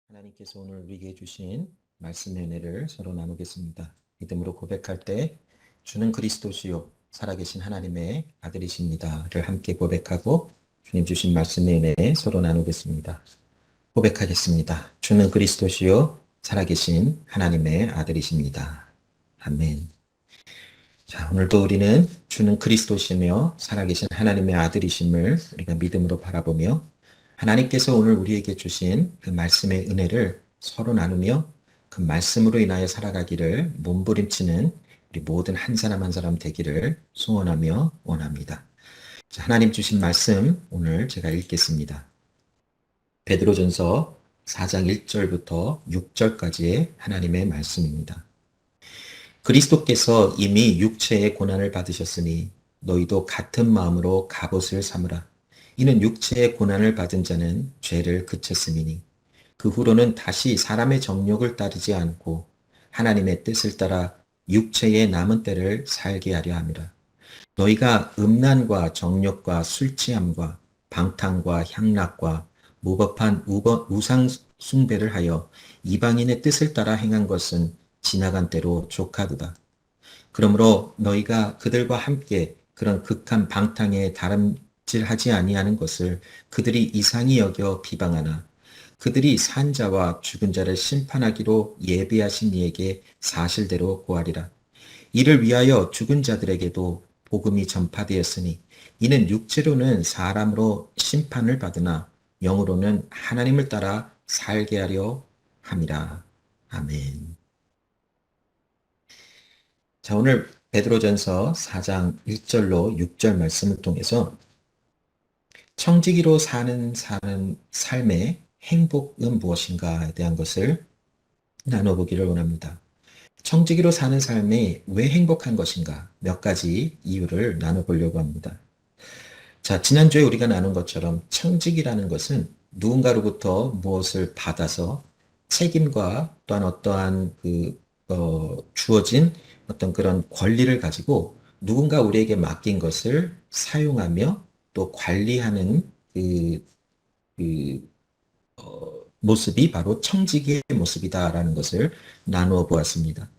하나님께서 오늘 우리에게 주신 말씀의 은혜를 서로 나누겠습니다. 믿음으로 고백할 때 주는 그리스도시요 살아계신 하나님의 아들이십니다를 함께 고백하고 주님 주신 말씀의 은혜 서로 나누겠습니다. 고백하겠습니다. 주는 그리스도시요 살아계신 하나님의 아들이십니다. 아멘. 자, 오늘도 우리는 주는 그리스도시며 살아계신 하나님의 아들이심을 우리가 믿음으로 바라보며 하나님께서 오늘 우리에게 주신 그 말씀의 은혜를 서로 나누며 그 말씀으로 인하여 살아가기를 몸부림치는 우리 모든 한 사람 한 사람 되기를 소원하며 원합니다. 자, 하나님 주신 말씀 오늘 제가 읽겠습니다. 베드로전서 4장 1절부터 6절까지의 하나님의 말씀입니다. 그리스도께서 이미 육체의 고난을 받으셨으니 너희도 같은 마음으로 갑옷을 삼으라. 이는 육체의 고난을 받은 자는 죄를 그쳤음이니 그 후로는 다시 사람의 정욕을 따르지 않고 하나님의 뜻을 따라 육체의 남은 때를 살게 하려 함이라. 너희가 음란과 정욕과 술 취함과 방탕과 향락과 무법한 우상 숭배를 하여 이방인의 뜻을 따라 행한 것은 지나간 때로 족하도다. 그러므로 너희가 그들과 함께 그런 극한 방탕에 다름질하지 아니하는 것을 그들이 이상히 여겨 비방하나 그들이 산 자와 죽은 자를 심판하기로 예비하신 이에게 사실대로 고하리라. 이를 위하여 죽은 자들에게도 복음이 전파되었으니 이는 육체로는 사람으로 심판을 받으나 영으로는 하나님을 따라 살게 하려 함이라. 아멘. 자, 오늘 베드로전서 4장 1절로 6절 말씀을 통해서 청지기로 사는 삶의 행복은 무엇인가에 대한 것을 나눠보기를 원합니다. 청지기로 사는 삶이 왜 행복한 것인가 몇 가지 이유를 나눠보려고 합니다. 자, 지난주에 우리가 나눈 것처럼 청지기라는 것은 누군가로부터 무엇을 받아서 책임과 또한 어떠한 주어진 어떤 그런 권리를 가지고 누군가 우리에게 맡긴 것을 사용하며 또 관리하는 그 모습이 바로 청지기의 모습이다라는 것을 나누어 보았습니다.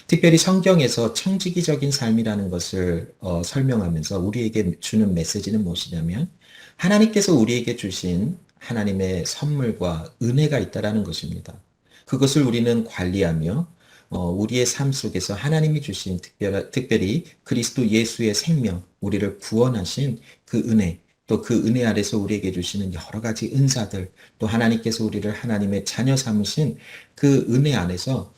특별히 성경에서 청지기적인 삶이라는 것을 설명하면서 우리에게 주는 메시지는 무엇이냐면 하나님께서 우리에게 주신 하나님의 선물과 은혜가 있다라는 것입니다. 그것을 우리는 관리하며 우리의 삶 속에서 하나님이 주신 특별히 그리스도 예수의 생명, 우리를 구원하신 그 은혜, 또 그 은혜 아래서 우리에게 주시는 여러 가지 은사들, 또 하나님께서 우리를 하나님의 자녀 삼으신 그 은혜 안에서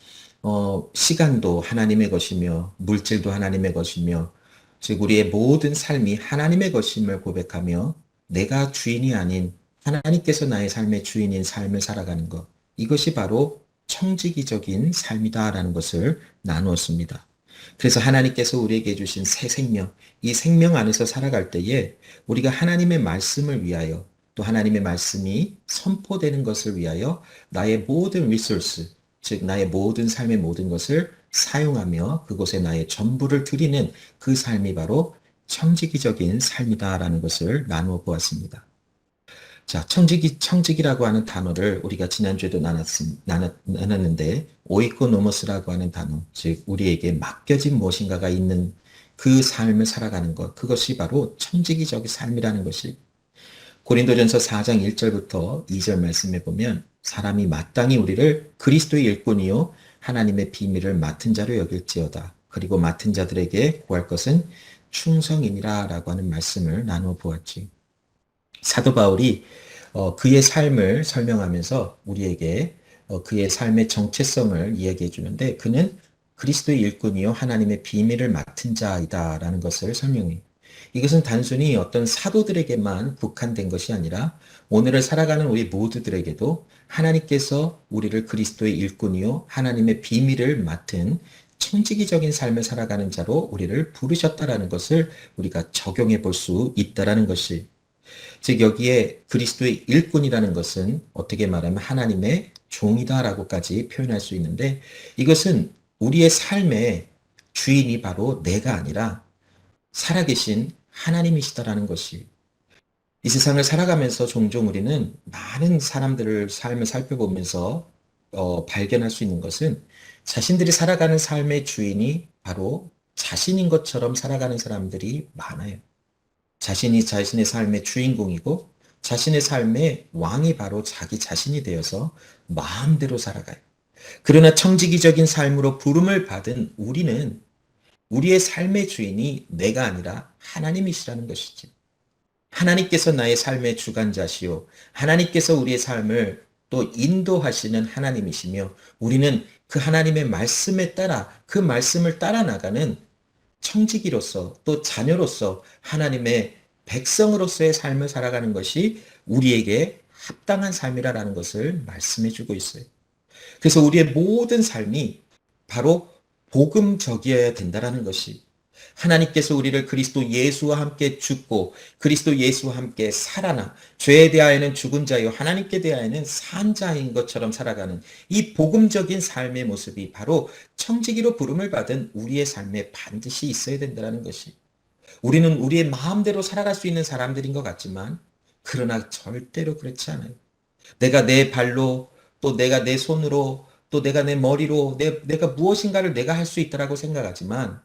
시간도 하나님의 것이며 물질도 하나님의 것이며 즉 우리의 모든 삶이 하나님의 것임을 고백하며 내가 주인이 아닌 하나님께서 나의 삶의 주인인 삶을 살아가는 것, 이것이 바로 청지기적인 삶이다라는 것을 나누었습니다. 그래서 하나님께서 우리에게 주신 새 생명, 이 생명 안에서 살아갈 때에 우리가 하나님의 말씀을 위하여 또 하나님의 말씀이 선포되는 것을 위하여 나의 모든 리소스, 즉 나의 모든 삶의 모든 것을 사용하며 그곳에 나의 전부를 드리는 그 삶이 바로 청지기적인 삶이다라는 것을 나누어 보았습니다. 자, 청지기라고 하는 단어를 우리가 지난주에도 나눴는데, 오이코노모스라고 하는 단어, 즉, 우리에게 맡겨진 무엇인가가 있는 그 삶을 살아가는 것, 그것이 바로 청지기적인 삶이라는 것이 고린도전서 4장 1절부터 2절 말씀에 보면 사람이 마땅히 우리를 그리스도의 일꾼이요 하나님의 비밀을 맡은 자로 여길지어다. 그리고 맡은 자들에게 구할 것은 충성이니라 라고 하는 말씀을 나누어 보았지. 사도 바울이 그의 삶을 설명하면서 우리에게 그의 삶의 정체성을 이야기해 주는데 그는 그리스도의 일꾼이요 하나님의 비밀을 맡은 자이다라는 것을 설명해. 이것은 단순히 어떤 사도들에게만 국한된 것이 아니라 오늘을 살아가는 우리 모두들에게도 하나님께서 우리를 그리스도의 일꾼이요 하나님의 비밀을 맡은 청지기적인 삶을 살아가는 자로 우리를 부르셨다라는 것을 우리가 적용해 볼 수 있다라는 것이, 즉 여기에 그리스도의 일꾼이라는 것은 어떻게 말하면 하나님의 종이다라고까지 표현할 수 있는데 이것은 우리의 삶의 주인이 바로 내가 아니라 살아계신 하나님이시다라는 것이, 이 세상을 살아가면서 종종 우리는 많은 사람들을 삶을 살펴보면서 발견할 수 있는 것은 자신들이 살아가는 삶의 주인이 바로 자신인 것처럼 살아가는 사람들이 많아요. 자신이 자신의 삶의 주인공이고 자신의 삶의 왕이 바로 자기 자신이 되어서 마음대로 살아가요. 그러나 청지기적인 삶으로 부름을 받은 우리는 우리의 삶의 주인이 내가 아니라 하나님이시라는 것이지. 하나님께서 나의 삶의 주관자시요. 하나님께서 우리의 삶을 또 인도하시는 하나님이시며 우리는 그 하나님의 말씀에 따라 그 말씀을 따라 나가는 청지기로서 또 자녀로서 하나님의 백성으로서의 삶을 살아가는 것이 우리에게 합당한 삶이라는 것을 말씀해 주고 있어요. 그래서 우리의 모든 삶이 바로 복음적이어야 된다는 것이 하나님께서 우리를 그리스도 예수와 함께 죽고 그리스도 예수와 함께 살아나 죄에 대하여는 죽은 자요 하나님께 대하여는 산 자인 것처럼 살아가는 이 복음적인 삶의 모습이 바로 청지기로 부름을 받은 우리의 삶에 반드시 있어야 된다는 것이 우리는 우리의 마음대로 살아갈 수 있는 사람들인 것 같지만 그러나 절대로 그렇지 않아요. 내가 내 발로 또 내가 내 손으로 또 내가 내 머리로 내가 무엇인가를 내가 할 수 있다라고 생각하지만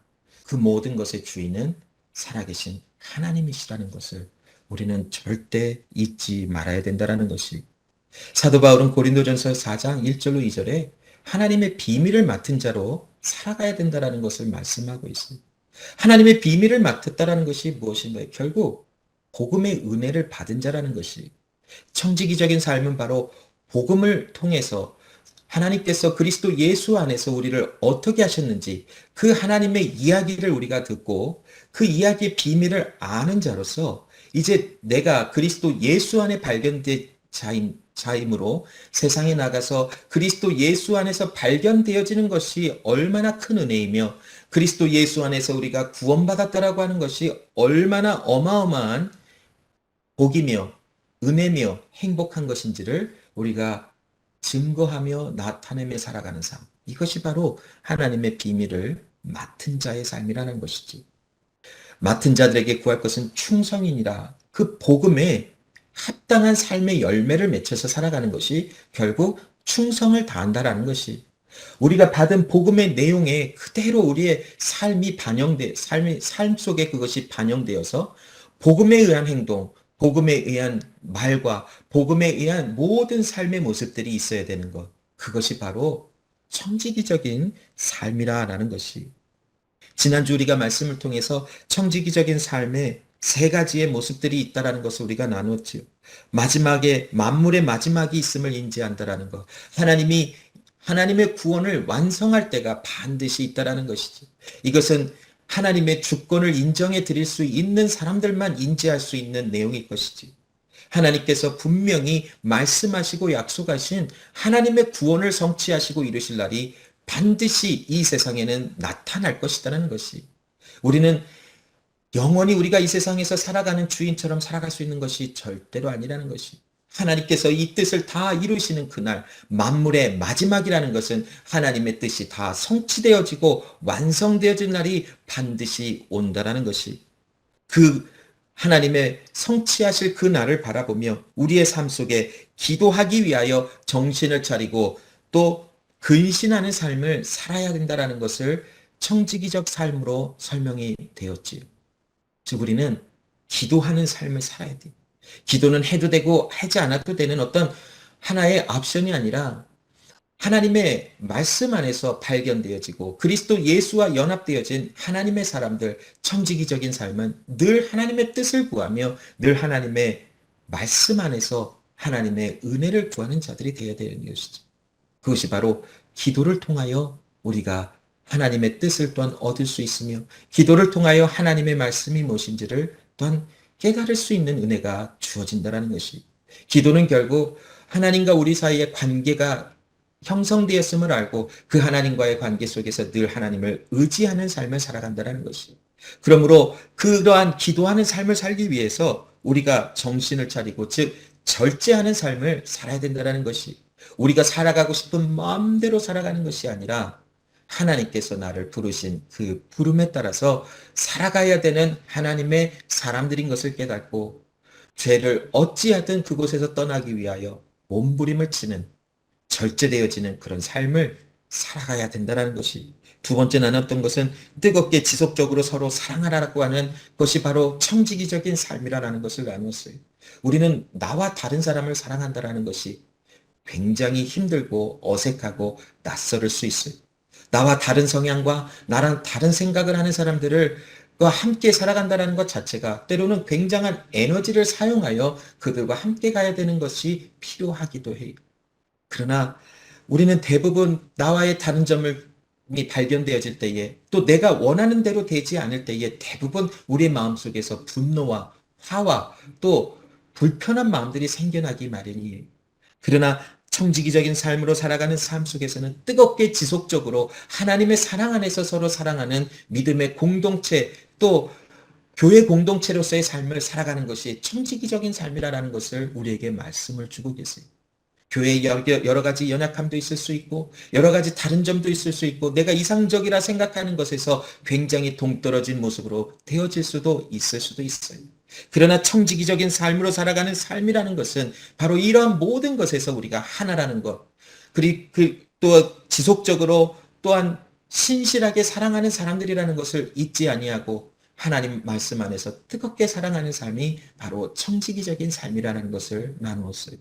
그 모든 것의 주인은 살아계신 하나님이시라는 것을 우리는 절대 잊지 말아야 된다는 것이 사도 바울은 고린도전서 4장 1절로 2절에 하나님의 비밀을 맡은 자로 살아가야 된다는 것을 말씀하고 있어요. 하나님의 비밀을 맡았다라는 것이 무엇인가요? 결국 복음의 은혜를 받은 자라는 것이 청지기적인 삶은 바로 복음을 통해서 하나님께서 그리스도 예수 안에서 우리를 어떻게 하셨는지 그 하나님의 이야기를 우리가 듣고 그 이야기의 비밀을 아는 자로서 이제 내가 그리스도 예수 안에 발견된 자임으로 세상에 나가서 그리스도 예수 안에서 발견되어지는 것이 얼마나 큰 은혜이며 그리스도 예수 안에서 우리가 구원받았다라고 하는 것이 얼마나 어마어마한 복이며 은혜며 행복한 것인지를 우리가 증거하며 나타내며 살아가는 삶. 이것이 바로 하나님의 비밀을 맡은 자의 삶이라는 것이지. 맡은 자들에게 구할 것은 충성이니라. 그 복음에 합당한 삶의 열매를 맺혀서 살아가는 것이 결국 충성을 다한다라는 것이 우리가 받은 복음의 내용에 그대로 우리의 삶 속에 그것이 반영되어서 복음에 의한 행동, 복음에 의한 말과 복음에 의한 모든 삶의 모습들이 있어야 되는 것. 그것이 바로 청지기적인 삶이라는 것이. 지난주 우리가 말씀을 통해서 청지기적인 삶에 세 가지의 모습들이 있다라는 것을 우리가 나누었지요. 마지막에 만물의 마지막이 있음을 인지한다라는 것. 하나님의 구원을 완성할 때가 반드시 있다라는 것이지. 이것은 하나님의 주권을 인정해 드릴 수 있는 사람들만 인지할 수 있는 내용일 것이지. 하나님께서 분명히 말씀하시고 약속하신 하나님의 구원을 성취하시고 이루실 날이 반드시 이 세상에는 나타날 것이라는 것이. 우리는 영원히 우리가 이 세상에서 살아가는 주인처럼 살아갈 수 있는 것이 절대로 아니라는 것이. 하나님께서 이 뜻을 다 이루시는 그날 만물의 마지막이라는 것은 하나님의 뜻이 다 성취되어지고 완성되어질 날이 반드시 온다라는 것이 그 하나님의 성취하실 그 날을 바라보며 우리의 삶 속에 기도하기 위하여 정신을 차리고 또 근신하는 삶을 살아야 된다라는 것을 청지기적 삶으로 설명이 되었지요. 즉 우리는 기도하는 삶을 살아야 돼요. 기도는 해도 되고 하지 않아도 되는 어떤 하나의 옵션이 아니라 하나님의 말씀 안에서 발견되어지고 그리스도 예수와 연합되어진 하나님의 사람들, 청지기적인 삶은 늘 하나님의 뜻을 구하며 늘 하나님의 말씀 안에서 하나님의 은혜를 구하는 자들이 되어야 되는 것이죠. 그것이 바로 기도를 통하여 우리가 하나님의 뜻을 또한 얻을 수 있으며 기도를 통하여 하나님의 말씀이 무엇인지를 또한 깨달을 수 있는 은혜가 주어진다는 것이. 기도는 결국 하나님과 우리 사이의 관계가 형성되었음을 알고 그 하나님과의 관계 속에서 늘 하나님을 의지하는 삶을 살아간다는 것이. 그러므로 그러한 기도하는 삶을 살기 위해서 우리가 정신을 차리고 즉 절제하는 삶을 살아야 된다는 것이. 우리가 살아가고 싶은 마음대로 살아가는 것이 아니라 하나님께서 나를 부르신 그 부름에 따라서 살아가야 되는 하나님의 사람들인 것을 깨닫고 죄를 어찌하든 그곳에서 떠나기 위하여 몸부림을 치는 절제되어지는 그런 삶을 살아가야 된다는 것이 두 번째 나눴던 것은 뜨겁게 지속적으로 서로 사랑하라고 하는 것이 바로 청지기적인 삶이라는 것을 나눴어요. 우리는 나와 다른 사람을 사랑한다는 것이 굉장히 힘들고 어색하고 낯설을 수 있어요. 나와 다른 성향과 나랑 다른 생각을 하는 사람들을 함께 살아간다는 것 자체가 때로는 굉장한 에너지를 사용하여 그들과 함께 가야 되는 것이 필요하기도 해요. 그러나 우리는 대부분 나와의 다른 점을 발견되어질 때에 또 내가 원하는 대로 되지 않을 때에 대부분 우리의 마음속에서 분노와 화와 또 불편한 마음들이 생겨나기 마련이에요. 그러나 청지기적인 삶으로 살아가는 삶 속에서는 뜨겁게 지속적으로 하나님의 사랑 안에서 서로 사랑하는 믿음의 공동체 또 교회 공동체로서의 삶을 살아가는 것이 청지기적인 삶이라는 것을 우리에게 말씀을 주고 계세요. 교회에 여러 가지 연약함도 있을 수 있고 여러 가지 다른 점도 있을 수 있고 내가 이상적이라 생각하는 것에서 굉장히 동떨어진 모습으로 되어질 수도 있을 수도 있어요. 그러나 청지기적인 삶으로 살아가는 삶이라는 것은 바로 이러한 모든 것에서 우리가 하나라는 것, 그리고 또 지속적으로 또한 신실하게 사랑하는 사람들이라는 것을 잊지 아니하고 하나님 말씀 안에서 뜨겁게 사랑하는 삶이 바로 청지기적인 삶이라는 것을 나누었어요.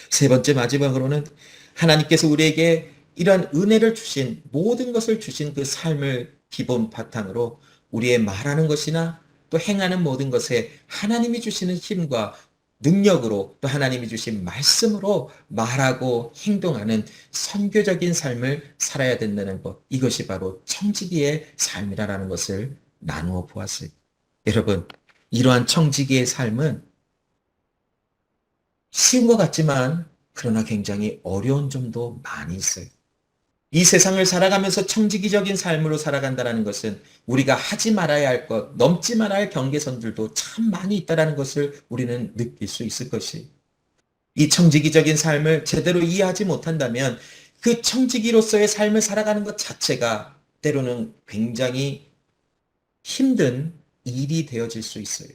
세 번째 마지막으로는 하나님께서 우리에게 이러한 은혜를 주신 모든 것을 주신 그 삶을 기본 바탕으로 우리의 말하는 것이나 또 행하는 모든 것에 하나님이 주시는 힘과 능력으로 또 하나님이 주신 말씀으로 말하고 행동하는 선교적인 삶을 살아야 된다는 것. 이것이 바로 청지기의 삶이라는 것을 나누어 보았어요. 여러분, 이러한 청지기의 삶은 쉬운 것 같지만 그러나 굉장히 어려운 점도 많이 있어요. 이 세상을 살아가면서 청지기적인 삶으로 살아간다는 것은 우리가 하지 말아야 할 것, 넘지 말아야 할 경계선들도 참 많이 있다는 것을 우리는 느낄 수 있을 것이. 이 청지기적인 삶을 제대로 이해하지 못한다면 그 청지기로서의 삶을 살아가는 것 자체가 때로는 굉장히 힘든 일이 되어질 수 있어요.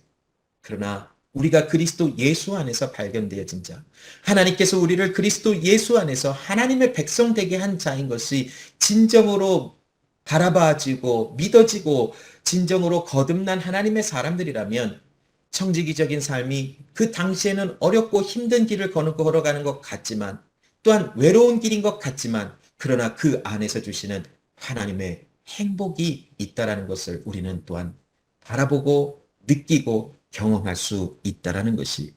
그러나 우리가 그리스도 예수 안에서 발견되어진 자, 하나님께서 우리를 그리스도 예수 안에서 하나님의 백성 되게 한 자인 것이 진정으로 바라봐지고 믿어지고 진정으로 거듭난 하나님의 사람들이라면 청지기적인 삶이 그 당시에는 어렵고 힘든 길을 걸어가는 것 같지만 또한 외로운 길인 것 같지만 그러나 그 안에서 주시는 하나님의 행복이 있다라는 것을 우리는 또한 바라보고 느끼고 경험할 수 있다라는 것이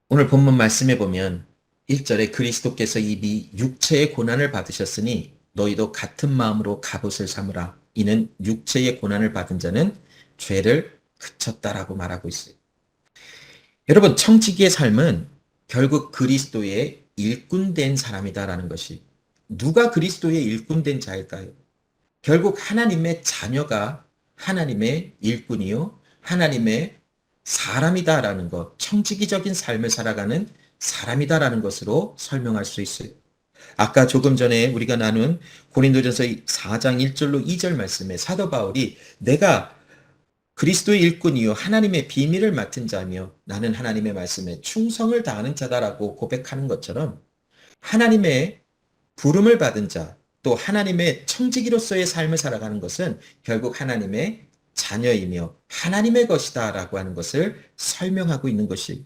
오늘 본문 말씀에 보면 1절에 그리스도께서 이미 육체의 고난을 받으셨으니 너희도 같은 마음으로 갑옷을 삼으라. 이는 육체의 고난을 받은 자는 죄를 그쳤다라고 말하고 있어요. 여러분, 청지기의 삶은 결국 그리스도의 일꾼된 사람이다라는 것이 누가 그리스도의 일꾼된 자일까요? 결국 하나님의 자녀가 하나님의 일꾼이요. 하나님의 사람이다라는 것, 청지기적인 삶을 살아가는 사람이다라는 것으로 설명할 수 있어요. 아까 조금 전에 우리가 나눈 고린도전서 4장 1절로 2절 말씀에 사도 바울이 내가 그리스도의 일꾼이요 하나님의 비밀을 맡은 자며 나는 하나님의 말씀에 충성을 다하는 자다라고 고백하는 것처럼 하나님의 부름을 받은 자, 또 하나님의 청지기로서의 삶을 살아가는 것은 결국 하나님의 자녀이며 하나님의 것이다라고 하는 것을 설명하고 있는 것이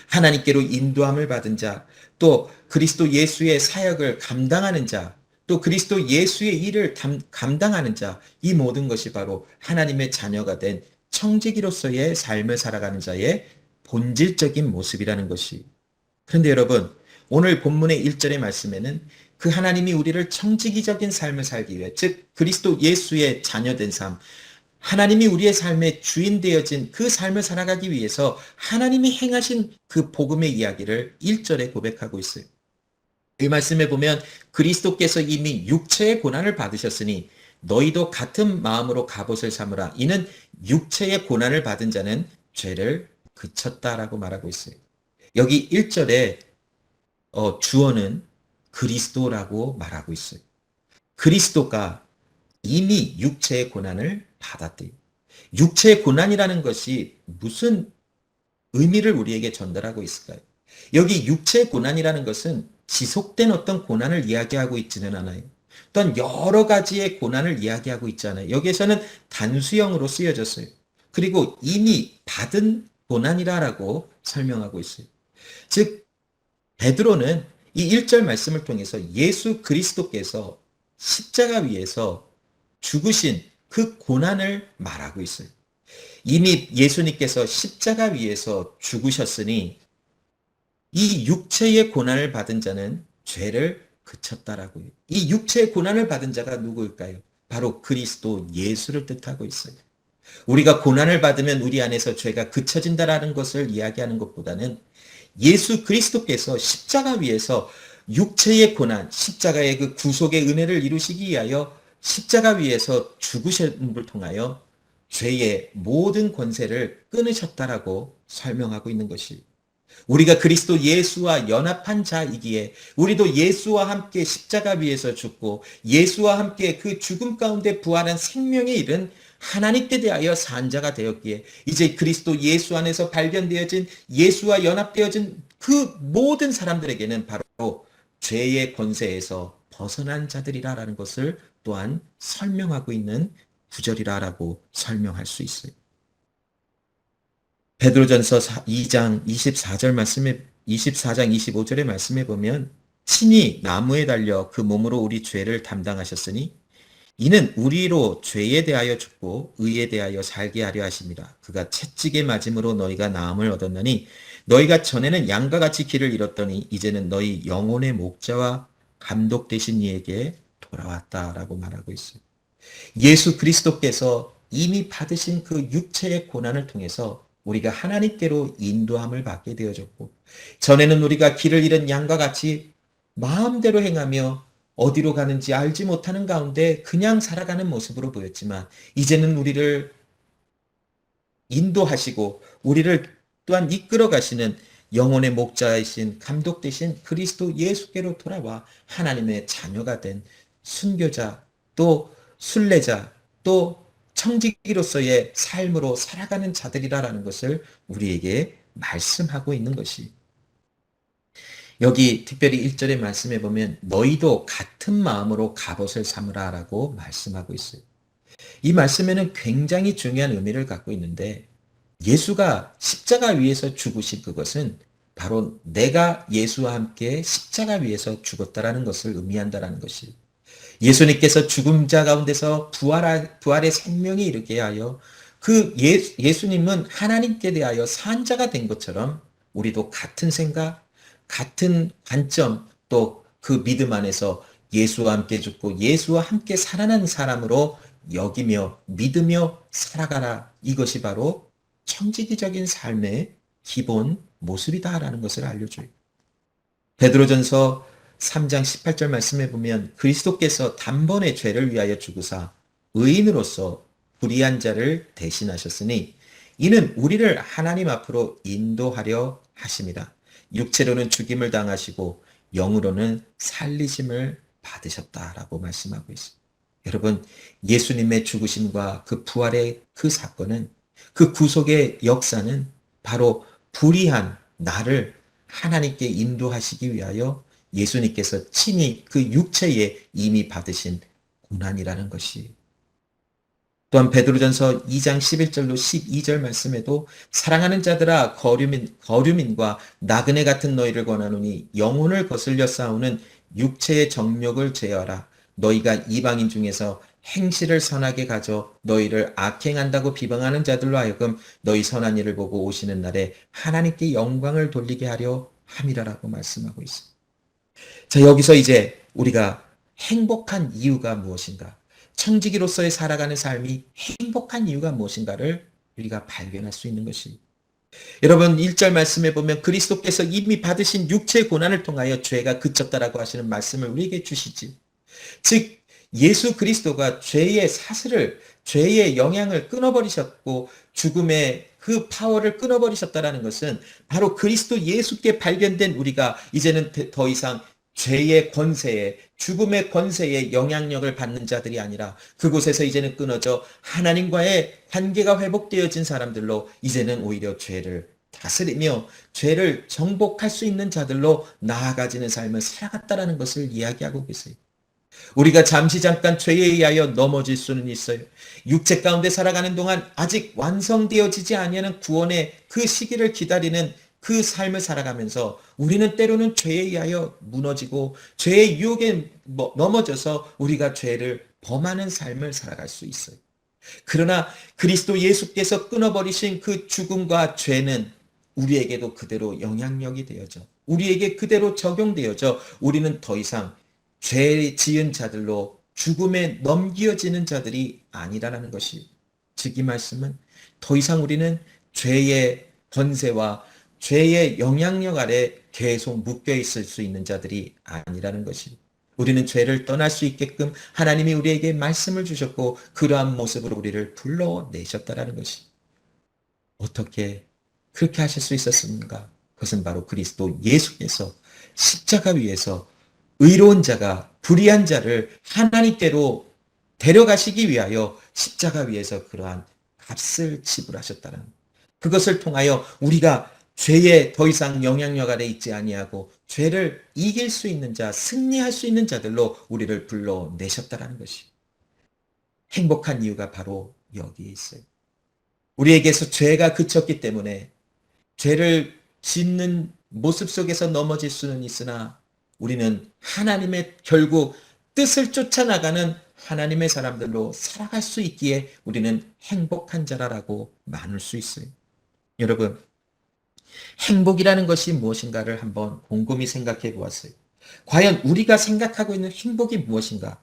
하나님께로 인도함을 받은 자, 또 그리스도 예수의 사역을 감당하는 자, 또 그리스도 예수의 일을 감당하는 자, 이 모든 것이 바로 하나님의 자녀가 된 청지기로서의 삶을 살아가는 자의 본질적인 모습이라는 것이. 그런데 여러분, 오늘 본문의 1절의 말씀에는 그 하나님이 우리를 청지기적인 삶을 살기 위해, 즉 그리스도 예수의 자녀된 삶, 하나님이 우리의 삶의 주인 되어진 그 삶을 살아가기 위해서 하나님이 행하신 그 복음의 이야기를 1절에 고백하고 있어요. 이 말씀에 보면 그리스도께서 이미 육체의 고난을 받으셨으니 너희도 같은 마음으로 갑옷을 삼으라. 이는 육체의 고난을 받은 자는 죄를 그쳤다라고 말하고 있어요. 여기 1절에 주어는 그리스도라고 말하고 있어요. 그리스도가 이미 육체의 고난을 받았대요. 육체의 고난이라는 것이 무슨 의미를 우리에게 전달하고 있을까요? 여기 육체의 고난이라는 것은 지속된 어떤 고난을 이야기하고 있지는 않아요. 또한 여러 가지의 고난을 이야기하고 있잖아요. 여기에서는 단수형으로 쓰여졌어요. 그리고 이미 받은 고난이라고 설명하고 있어요. 즉 베드로는 이 1절 말씀을 통해서 예수 그리스도께서 십자가 위에서 죽으신 그 고난을 말하고 있어요. 이미 예수님께서 십자가 위에서 죽으셨으니 이 육체의 고난을 받은 자는 죄를 그쳤다라고요. 이 육체의 고난을 받은 자가 누구일까요? 바로 그리스도 예수를 뜻하고 있어요. 우리가 고난을 받으면 우리 안에서 죄가 그쳐진다라는 것을 이야기하는 것보다는 예수 그리스도께서 십자가 위에서 육체의 고난, 십자가의 그 구속의 은혜를 이루시기 위하여 십자가 위에서 죽으심을 통하여 죄의 모든 권세를 끊으셨다라고 설명하고 있는 것이, 우리가 그리스도 예수와 연합한 자이기에 우리도 예수와 함께 십자가 위에서 죽고 예수와 함께 그 죽음 가운데 부활한 생명에 이른 하나님께 대하여 산 자가 되었기에 이제 그리스도 예수 안에서 발견되어진 예수와 연합되어진 그 모든 사람들에게는 바로 죄의 권세에서 벗어난 자들이라는 것을 또한 설명하고 있는 구절이라고 설명할 수 있어요. 베드로전서 2장 24절 말씀에 24장 25절의 말씀에 보면 친히 나무에 달려 그 몸으로 우리 죄를 담당하셨으니 이는 우리로 죄에 대하여 죽고 의에 대하여 살게 하려 하심이라. 그가 채찍에 맞음으로 너희가 나음을 얻었나니 너희가 전에는 양과 같이 길을 잃었더니 이제는 너희 영혼의 목자와 감독 되신 이에게 돌아왔다라고 말하고 있어요. 예수 그리스도께서 이미 받으신 그 육체의 고난을 통해서 우리가 하나님께로 인도함을 받게 되어졌고, 전에는 우리가 길을 잃은 양과 같이 마음대로 행하며 어디로 가는지 알지 못하는 가운데 그냥 살아가는 모습으로 보였지만 이제는 우리를 인도하시고 우리를 또한 이끌어 가시는 영혼의 목자이신 감독 되신 그리스도 예수께로 돌아와 하나님의 자녀가 된 순교자, 또 순례자, 또 청지기로서의 삶으로 살아가는 자들이라는 것을 우리에게 말씀하고 있는 것이, 여기 특별히 1절의 말씀에 보면 너희도 같은 마음으로 갑옷을 삼으라 라고 말씀하고 있어요. 이 말씀에는 굉장히 중요한 의미를 갖고 있는데, 예수가 십자가 위에서 죽으신 그것은 바로 내가 예수와 함께 십자가 위에서 죽었다라는 것을 의미한다라는 것이, 예수님께서 죽음 자 가운데서 부활의 생명이 이르게 하여 그 예수님은 하나님께 대하여 산 자가 된 것처럼 우리도 같은 생각, 같은 관점, 또 그 믿음 안에서 예수와 함께 죽고 예수와 함께 살아난 사람으로 여기며 믿으며 살아가라. 이것이 바로 청지기적인 삶의 기본 모습이다라는 것을 알려줘요. 베드로전서 3장 18절 말씀해 보면 그리스도께서 단번에 죄를 위하여 죽으사 의인으로서 불의한 자를 대신하셨으니 이는 우리를 하나님 앞으로 인도하려 하심이라. 육체로는 죽임을 당하시고 영으로는 살리심을 받으셨다라고 말씀하고 있습니다. 여러분, 예수님의 죽으심과 그 부활의 그 사건은, 그 구속의 역사는 바로 불의한 나를 하나님께 인도하시기 위하여 예수님께서 친히 그 육체에 이미 받으신 고난이라는 것이, 또한 베드로전서 2장 11절로 12절 말씀에도 사랑하는 자들아 거류민과 나그네 같은 너희를 권하노니 영혼을 거슬려 싸우는 육체의 정욕을 제어하라. 너희가 이방인 중에서 행실을 선하게 가져 너희를 악행한다고 비방하는 자들로 하여금 너희 선한 일을 보고 오시는 날에 하나님께 영광을 돌리게 하려 함이라라고 말씀하고 있습니다. 자, 여기서 이제 우리가 행복한 이유가 무엇인가, 청지기로서의 살아가는 삶이 행복한 이유가 무엇인가를 우리가 발견할 수 있는 것이, 여러분 1절 말씀에 보면 그리스도께서 이미 받으신 육체의 고난을 통하여 죄가 그쳤다라고 하시는 말씀을 우리에게 주시지. 즉 예수 그리스도가 죄의 사슬을, 죄의 영향을 끊어버리셨고 죽음의 그 파워를 끊어버리셨다라는 것은 바로 그리스도 예수께 발견된 우리가 이제는 더 이상 죄의 권세에, 죽음의 권세에 영향력을 받는 자들이 아니라 그곳에서 이제는 끊어져 하나님과의 관계가 회복되어진 사람들로 이제는 오히려 죄를 다스리며 죄를 정복할 수 있는 자들로 나아가지는 삶을 살아갔다라는 것을 이야기하고 계세요. 우리가 잠시 잠깐 죄에 의하여 넘어질 수는 있어요. 육체 가운데 살아가는 동안 아직 완성되어지지 아니하는 구원의 그 시기를 기다리는 그 삶을 살아가면서 우리는 때로는 죄에 의하여 무너지고 죄의 유혹에 넘어져서 우리가 죄를 범하는 삶을 살아갈 수 있어요. 그러나 그리스도 예수께서 끊어버리신 그 죽음과 죄는 우리에게도 그대로 영향력이 되어져 우리에게 그대로 적용되어져 우리는 더 이상 죄 지은 자들로 죽음에 넘겨지는 자들이 아니라는 것이, 즉 이 말씀은 더 이상 우리는 죄의 권세와 죄의 영향력 아래 계속 묶여 있을 수 있는 자들이 아니라는 것이, 우리는 죄를 떠날 수 있게끔 하나님이 우리에게 말씀을 주셨고 그러한 모습으로 우리를 불러내셨다라는 것이, 어떻게 그렇게 하실 수 있었습니까? 그것은 바로 그리스도 예수께서 십자가 위에서 의로운 자가 불의한 자를 하나님께로 데려가시기 위하여 십자가 위에서 그러한 값을 지불하셨다는, 그것을 통하여 우리가 죄에 더 이상 영향력 아래 있지 아니하고 죄를 이길 수 있는 자, 승리할 수 있는 자들로 우리를 불러내셨다라는 것이, 행복한 이유가 바로 여기에 있어요. 우리에게서 죄가 그쳤기 때문에 죄를 짓는 모습 속에서 넘어질 수는 있으나 우리는 하나님의 결국 뜻을 쫓아나가는 하나님의 사람들로 살아갈 수 있기에 우리는 행복한 자라고 나눌 수 있어요. 여러분, 행복이라는 것이 무엇인가를 한번 곰곰이 생각해 보았어요. 과연 우리가 생각하고 있는 행복이 무엇인가?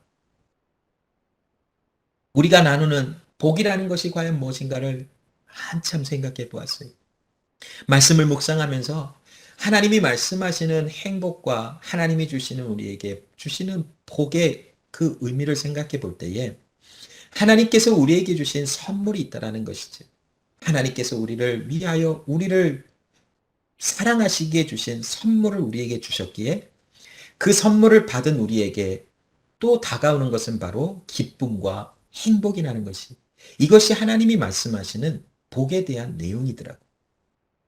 우리가 나누는 복이라는 것이 과연 무엇인가를 한참 생각해 보았어요. 말씀을 묵상하면서 하나님이 말씀하시는 행복과 하나님이 주시는 우리에게 주시는 복의 그 의미를 생각해 볼 때에 하나님께서 우리에게 주신 선물이 있다라는 것이죠. 하나님께서 우리를 위하여 우리를 사랑하시기에 주신 선물을 우리에게 주셨기에 그 선물을 받은 우리에게 또 다가오는 것은 바로 기쁨과 행복이라는 것이, 이것이 하나님이 말씀하시는 복에 대한 내용이더라고요.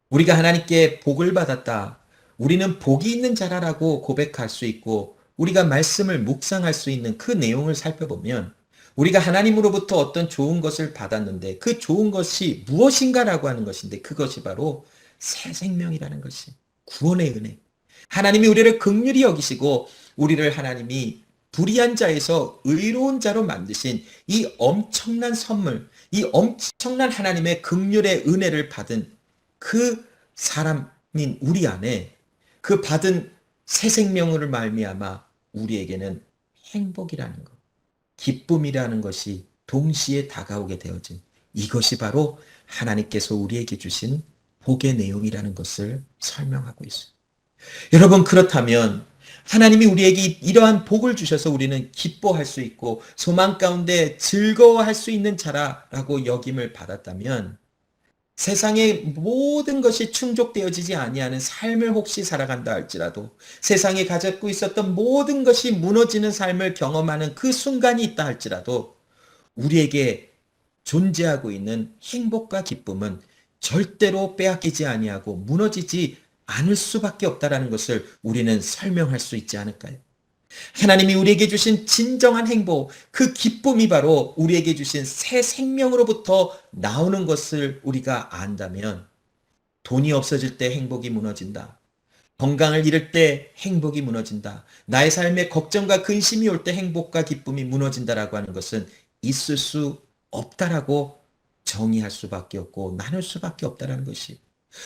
우리가 하나님께 복을 받았다, 우리는 복이 있는 자라라고 고백할 수 있고 우리가 말씀을 묵상할 수 있는 그 내용을 살펴보면 우리가 하나님으로부터 어떤 좋은 것을 받았는데 그 좋은 것이 무엇인가라고 하는 것인데 그것이 바로 새 생명이라는 것이, 구원의 은혜. 하나님이 우리를 긍휼히 여기시고 우리를 하나님이 불의한 자에서 의로운 자로 만드신 이 엄청난 선물, 이 엄청난 하나님의 긍휼의 은혜를 받은 그 사람인 우리 안에 그 받은 새 생명을 말미암아 우리에게는 행복이라는 것, 기쁨이라는 것이 동시에 다가오게 되어진, 이것이 바로 하나님께서 우리에게 주신 복의 내용이라는 것을 설명하고 있어요. 여러분, 그렇다면 하나님이 우리에게 이러한 복을 주셔서 우리는 기뻐할 수 있고 소망 가운데 즐거워할 수 있는 자라고 여김을 받았다면 세상의 모든 것이 충족되어지지 아니하는 삶을 혹시 살아간다 할지라도, 세상에 가졌고 있었던 모든 것이 무너지는 삶을 경험하는 그 순간이 있다 할지라도 우리에게 존재하고 있는 행복과 기쁨은 절대로 빼앗기지 아니하고 무너지지 않을 수밖에 없다라는 것을 우리는 설명할 수 있지 않을까요? 하나님이 우리에게 주신 진정한 행복, 그 기쁨이 바로 우리에게 주신 새 생명으로부터 나오는 것을 우리가 안다면, 돈이 없어질 때 행복이 무너진다, 건강을 잃을 때 행복이 무너진다, 나의 삶에 걱정과 근심이 올 때 행복과 기쁨이 무너진다라고 하는 것은 있을 수 없다라고 정의할 수밖에 없고 나눌 수밖에 없다라는 것이,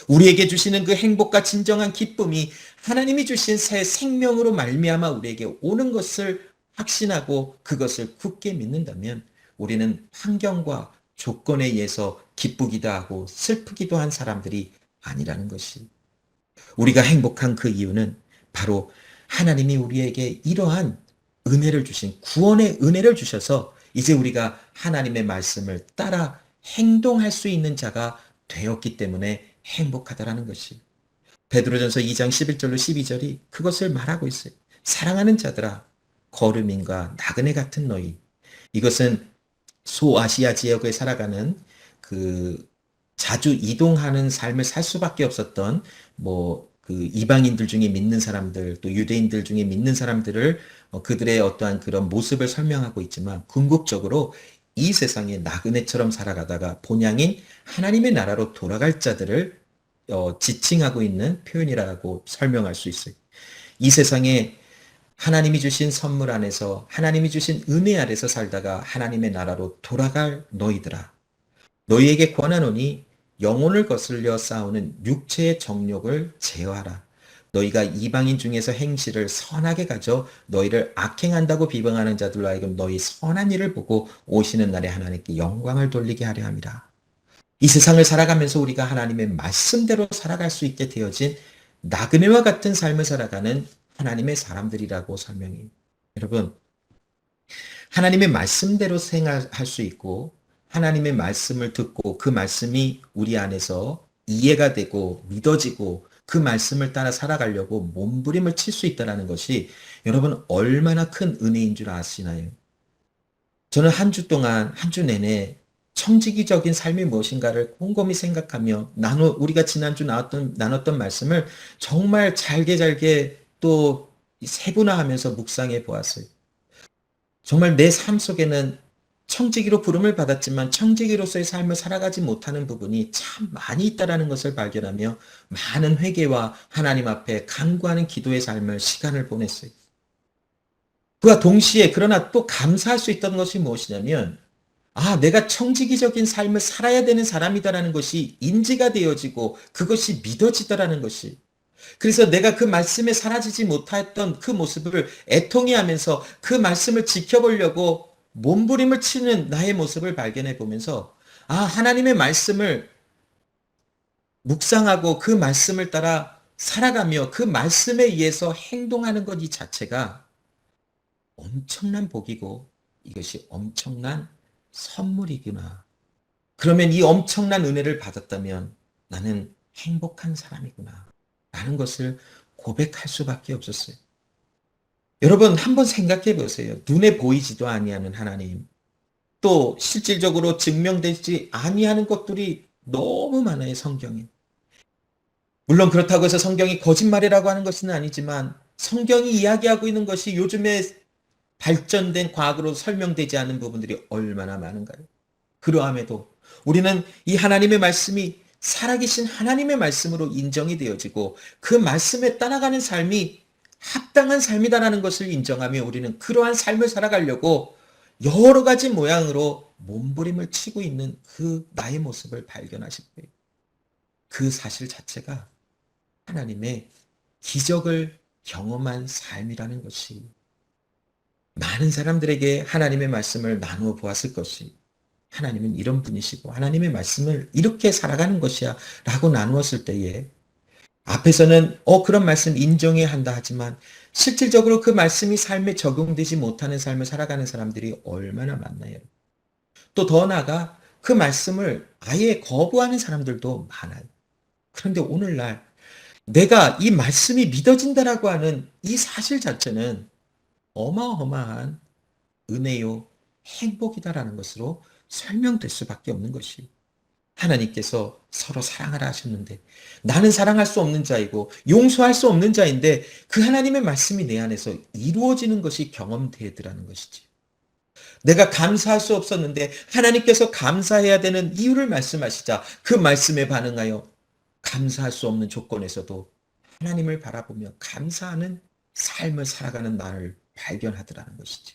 우리에게 주시는 그 행복과 진정한 기쁨이 하나님이 주신 새 생명으로 말미암아 우리에게 오는 것을 확신하고 그것을 굳게 믿는다면 우리는 환경과 조건에 의해서 기쁘기도 하고 슬프기도 한 사람들이 아니라는 것이, 우리가 행복한 그 이유는 바로 하나님이 우리에게 이러한 은혜를 주신, 구원의 은혜를 주셔서 이제 우리가 하나님의 말씀을 따라 행동할 수 있는 자가 되었기 때문에 행복하다라는 것이, 베드로전서 2장 11절로 12절이 그것을 말하고 있어요. 사랑하는 자들아, 거름인과 나그네 같은 너희. 이것은 소아시아 지역에 살아가는 그 자주 이동하는 삶을 살 수밖에 없었던 그 이방인들 중에 믿는 사람들, 또 유대인들 중에 믿는 사람들을 그들의 어떠한 그런 모습을 설명하고 있지만, 궁극적으로 이 세상에 나그네처럼 살아가다가 본향인 하나님의 나라로 돌아갈 자들을 지칭하고 있는 표현이라고 설명할 수 있어요. 이 세상에 하나님이 주신 선물 안에서, 하나님이 주신 은혜 아래서 살다가 하나님의 나라로 돌아갈 너희들아, 너희에게 권하노니 영혼을 거슬려 싸우는 육체의 정욕을 제어하라. 너희가 이방인 중에서 행실을 선하게 가져 너희를 악행한다고 비방하는 자들로 하여금 너희 선한 일을 보고 오시는 날에 하나님께 영광을 돌리게 하려 함이라. 이 세상을 살아가면서 우리가 하나님의 말씀대로 살아갈 수 있게 되어진 나그네와 같은 삶을 살아가는 하나님의 사람들이라고 설명해요. 여러분, 하나님의 말씀대로 생활할 수 있고, 하나님의 말씀을 듣고 그 말씀이 우리 안에서 이해가 되고 믿어지고 그 말씀을 따라 살아가려고 몸부림을 칠 수 있다는 것이 여러분 얼마나 큰 은혜인 줄 아시나요? 저는 한 주 동안, 한 주 내내 청지기적인 삶이 무엇인가를 곰곰이 생각하며 우리가 지난주 나눴던 말씀을 정말 잘게 또 세분화하면서 묵상해 보았어요. 정말 내 삶 속에는 청지기로 부름을 받았지만 청지기로서의 삶을 살아가지 못하는 부분이 참 많이 있다는 것을 발견하며 많은 회개와 하나님 앞에 간구하는 기도의 시간을 보냈어요. 그와 동시에 그러나 또 감사할 수 있던 것이 무엇이냐면, 내가 청지기적인 삶을 살아야 되는 사람이다라는 것이 인지가 되어지고 그것이 믿어지더라는 것이. 그래서 내가 그 말씀에 사라지지 못했던 그 모습을 애통해 하면서 그 말씀을 지켜보려고 몸부림을 치는 나의 모습을 발견해 보면서, 하나님의 말씀을 묵상하고 그 말씀을 따라 살아가며 그 말씀에 의해서 행동하는 것 이 자체가 엄청난 복이고 이것이 엄청난 선물이구나. 그러면 이 엄청난 은혜를 받았다면 나는 행복한 사람이구나 라는 것을 고백할 수밖에 없었어요. 여러분 한번 생각해 보세요. 눈에 보이지도 아니하는 하나님, 또 실질적으로 증명되지 아니하는 것들이 너무 많아요, 성경에. 물론 그렇다고 해서 성경이 거짓말이라고 하는 것은 아니지만, 성경이 이야기하고 있는 것이 요즘에 발전된 과학으로 설명되지 않은 부분들이 얼마나 많은가요? 그러함에도 우리는 이 하나님의 말씀이 살아계신 하나님의 말씀으로 인정이 되어지고 그 말씀에 따라가는 삶이 합당한 삶이다라는 것을 인정하며 우리는 그러한 삶을 살아가려고 여러 가지 모양으로 몸부림을 치고 있는 그 나의 모습을 발견하실 거예요. 그 사실 자체가 하나님의 기적을 경험한 삶이라는 것이, 많은 사람들에게 하나님의 말씀을 나누어 보았을 것이, 하나님은 이런 분이시고 하나님의 말씀을 이렇게 살아가는 것이야 라고 나누었을 때에 앞에서는 그런 말씀 인정해야 한다 하지만 실질적으로 그 말씀이 삶에 적용되지 못하는 삶을 살아가는 사람들이 얼마나 많나요? 또 더 나아가 그 말씀을 아예 거부하는 사람들도 많아요. 그런데 오늘날 내가 이 말씀이 믿어진다라고 하는 이 사실 자체는 어마어마한 은혜요, 행복이다라는 것으로 설명될 수밖에 없는 것이, 하나님께서 서로 사랑하라 하셨는데 나는 사랑할 수 없는 자이고 용서할 수 없는 자인데 그 하나님의 말씀이 내 안에서 이루어지는 것이 경험되더라는 것이지. 내가 감사할 수 없었는데 하나님께서 감사해야 되는 이유를 말씀하시자 그 말씀에 반응하여 감사할 수 없는 조건에서도 하나님을 바라보며 감사하는 삶을 살아가는 나를 발견하더라는 것이지.